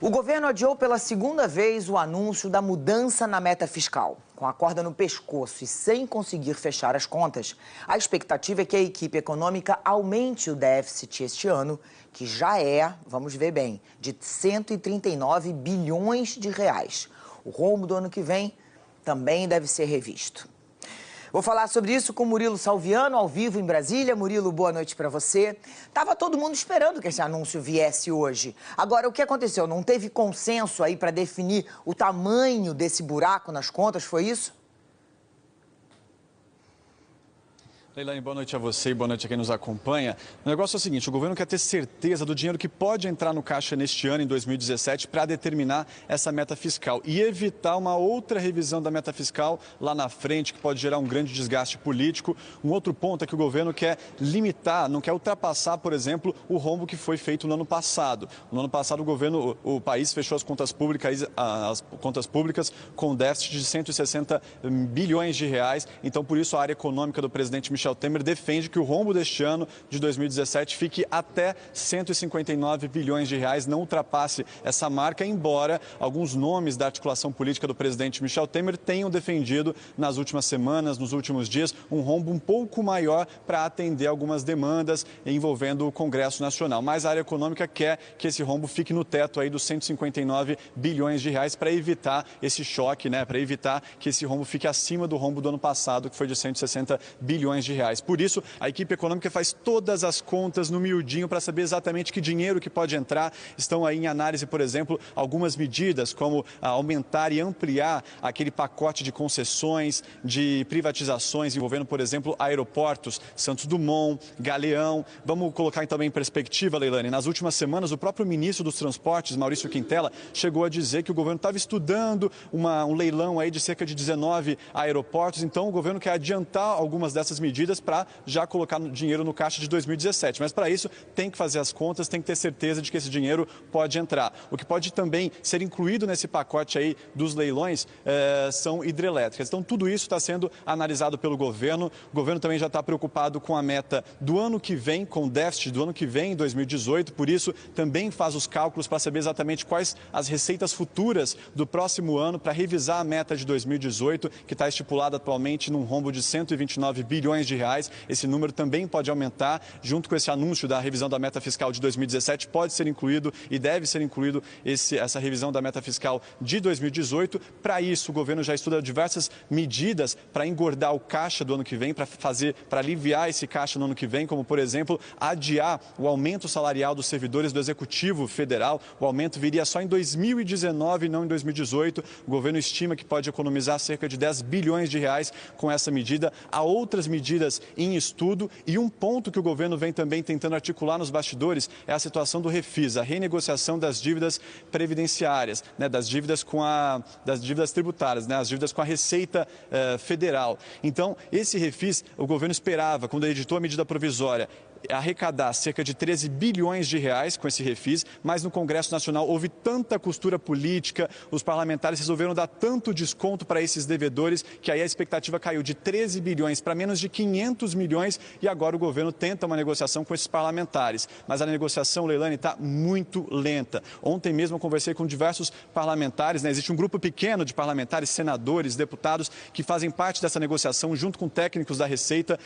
O governo adiou pela segunda vez o anúncio da mudança na meta fiscal. Com a corda no pescoço e sem conseguir fechar as contas, a expectativa é que a equipe econômica aumente o déficit este ano, que já é, vamos ver bem, de 139 bilhões de reais. O rombo do ano que vem também deve ser revisto. Vou falar sobre isso com Murilo Salviano, ao vivo em Brasília. Murilo, boa noite para você. Tava todo mundo esperando que esse anúncio viesse hoje. Agora, o que aconteceu? Não teve consenso aí para definir o tamanho desse buraco nas contas, foi isso? Leilani, boa noite a você e boa noite a quem nos acompanha. O negócio é o seguinte, o governo quer ter certeza do dinheiro que pode entrar no caixa neste ano, em 2017, para determinar essa meta fiscal e evitar uma outra revisão da meta fiscal lá na frente, que pode gerar um grande desgaste político. Um outro ponto é que o governo quer limitar, não quer ultrapassar, por exemplo, o rombo que foi feito no ano passado. No ano passado, o país fechou as contas públicas com déficit de 160 bilhões de reais. Então, por isso, a área econômica do presidente Michel Temer defende que o rombo deste ano, de 2017, fique até 159 bilhões de reais, não ultrapasse essa marca, embora alguns nomes da articulação política do presidente Michel Temer tenham defendido nas últimas semanas, nos últimos dias, um rombo um pouco maior para atender algumas demandas envolvendo o Congresso Nacional. Mas a área econômica quer que esse rombo fique no teto aí dos 159 bilhões de reais para evitar esse choque, para evitar que esse rombo fique acima do rombo do ano passado, que foi de 160 bilhões de reais. Por isso, a equipe econômica faz todas as contas no miudinho para saber exatamente que dinheiro que pode entrar. Estão aí em análise, por exemplo, algumas medidas, como aumentar e ampliar aquele pacote de concessões, de privatizações, envolvendo, por exemplo, aeroportos, Santos Dumont, Galeão. Vamos colocar também em perspectiva, Leilani, nas últimas semanas, o próprio ministro dos Transportes, Maurício Quintela, chegou a dizer que o governo estava estudando um leilão aí de cerca de 19 aeroportos. Então, o governo quer adiantar algumas dessas medidas para já colocar dinheiro no caixa de 2017. Mas para isso tem que fazer as contas, tem que ter certeza de que esse dinheiro pode entrar. O que pode também ser incluído nesse pacote aí dos leilões são hidrelétricas. Então tudo isso está sendo analisado pelo governo. O governo também já está preocupado com a meta do ano que vem, com o déficit do ano que vem, em 2018. Por isso também faz os cálculos para saber exatamente quais as receitas futuras do próximo ano para revisar a meta de 2018, que está estipulada atualmente num rombo de 129 bilhões de reais. Esse número também pode aumentar, junto com esse anúncio da revisão da meta fiscal de 2017, pode ser incluído e deve ser incluído essa revisão da meta fiscal de 2018. Para isso, o governo já estuda diversas medidas para engordar o caixa do ano que vem, para aliviar esse caixa no ano que vem, como, por exemplo, adiar o aumento salarial dos servidores do Executivo Federal. O aumento viria só em 2019 e não em 2018. O governo estima que pode economizar cerca de 10 bilhões de reais com essa medida. Há outras medidas em estudo e um ponto que o governo vem também tentando articular nos bastidores é a situação do refis, a renegociação das dívidas previdenciárias, das dívidas tributárias, as dívidas com a Receita Federal. Então, esse refis, o governo esperava, quando ele editou a medida provisória, arrecadar cerca de 13 bilhões de reais com esse refis, mas no Congresso Nacional houve tanta costura política, os parlamentares resolveram dar tanto desconto para esses devedores, que aí a expectativa caiu de 13 bilhões para menos de 500 milhões e agora o governo tenta uma negociação com esses parlamentares. Mas a negociação, Leilani, está muito lenta. Ontem mesmo eu conversei com diversos parlamentares, existe um grupo pequeno de parlamentares, senadores, deputados, que fazem parte dessa negociação junto com técnicos da Receita.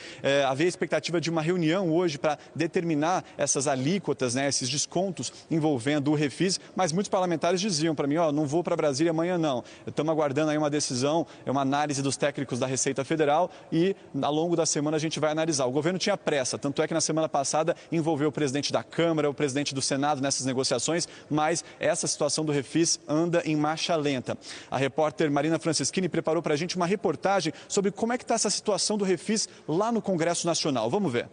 Havia a expectativa de uma reunião hoje para determinar essas alíquotas, esses descontos envolvendo o refis, mas muitos parlamentares diziam para mim, não vou para Brasília amanhã não. Estamos aguardando aí uma decisão, uma análise dos técnicos da Receita Federal e ao longo da semana a gente vai analisar. O governo tinha pressa, tanto é que na semana passada envolveu o presidente da Câmara, o presidente do Senado nessas negociações, mas essa situação do refis anda em marcha lenta. A repórter Marina Francischini preparou para a gente uma reportagem sobre como é que está essa situação do refis lá no Congresso Nacional. Vamos ver.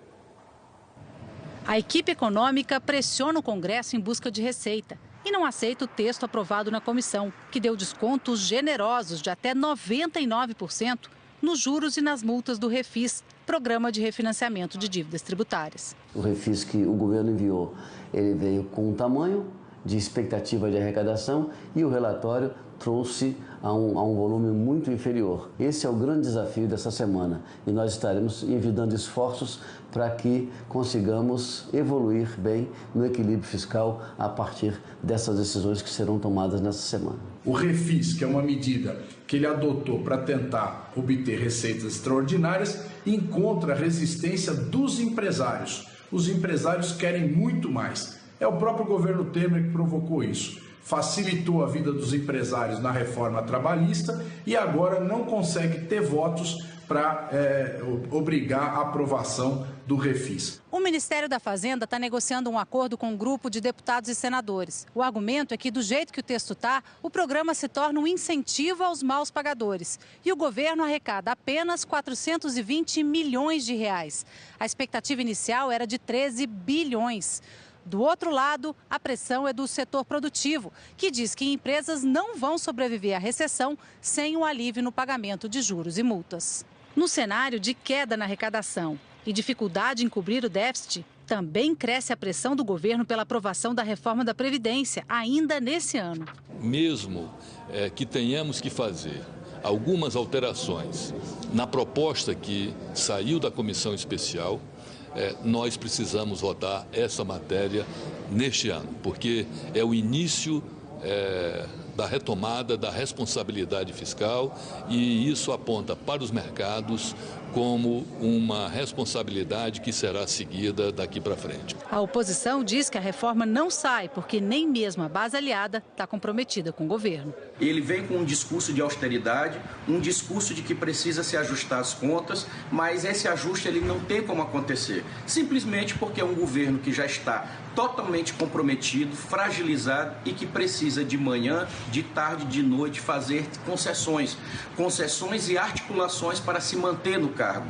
A equipe econômica pressiona o Congresso em busca de receita e não aceita o texto aprovado na comissão, que deu descontos generosos de até 99% nos juros e nas multas do Refis, Programa de Refinanciamento de Dívidas Tributárias. O refis que o governo enviou, ele veio com um tamanho de expectativa de arrecadação e o relatório trouxe a um volume muito inferior. Esse é o grande desafio dessa semana e nós estaremos envidando esforços para que consigamos evoluir bem no equilíbrio fiscal a partir dessas decisões que serão tomadas nessa semana. O Refis, que é uma medida que ele adotou para tentar obter receitas extraordinárias, encontra resistência dos empresários. Os empresários querem muito mais. É o próprio governo Temer que provocou isso. Facilitou a vida dos empresários na reforma trabalhista e agora não consegue ter votos para obrigar a aprovação do Refis. O Ministério da Fazenda está negociando um acordo com um grupo de deputados e senadores. O argumento é que, do jeito que o texto está, o programa se torna um incentivo aos maus pagadores. E o governo arrecada apenas 420 milhões de reais. A expectativa inicial era de 13 bilhões. Do outro lado, a pressão é do setor produtivo, que diz que empresas não vão sobreviver à recessão sem o alívio no pagamento de juros e multas. No cenário de queda na arrecadação e dificuldade em cobrir o déficit, também cresce a pressão do governo pela aprovação da reforma da Previdência, ainda nesse ano. Mesmo que tenhamos que fazer algumas alterações na proposta que saiu da comissão especial, nós precisamos votar essa matéria neste ano, porque é o início da retomada da responsabilidade fiscal e isso aponta para os mercados como uma responsabilidade que será seguida daqui para frente. A oposição diz que a reforma não sai porque nem mesmo a base aliada está comprometida com o governo. Ele vem com um discurso de austeridade, um discurso de que precisa se ajustar as contas, mas esse ajuste ele não tem como acontecer, simplesmente porque é um governo que já está totalmente comprometido, fragilizado e que precisa de manhã, de tarde, de noite fazer concessões e articulações para se manter no cargo.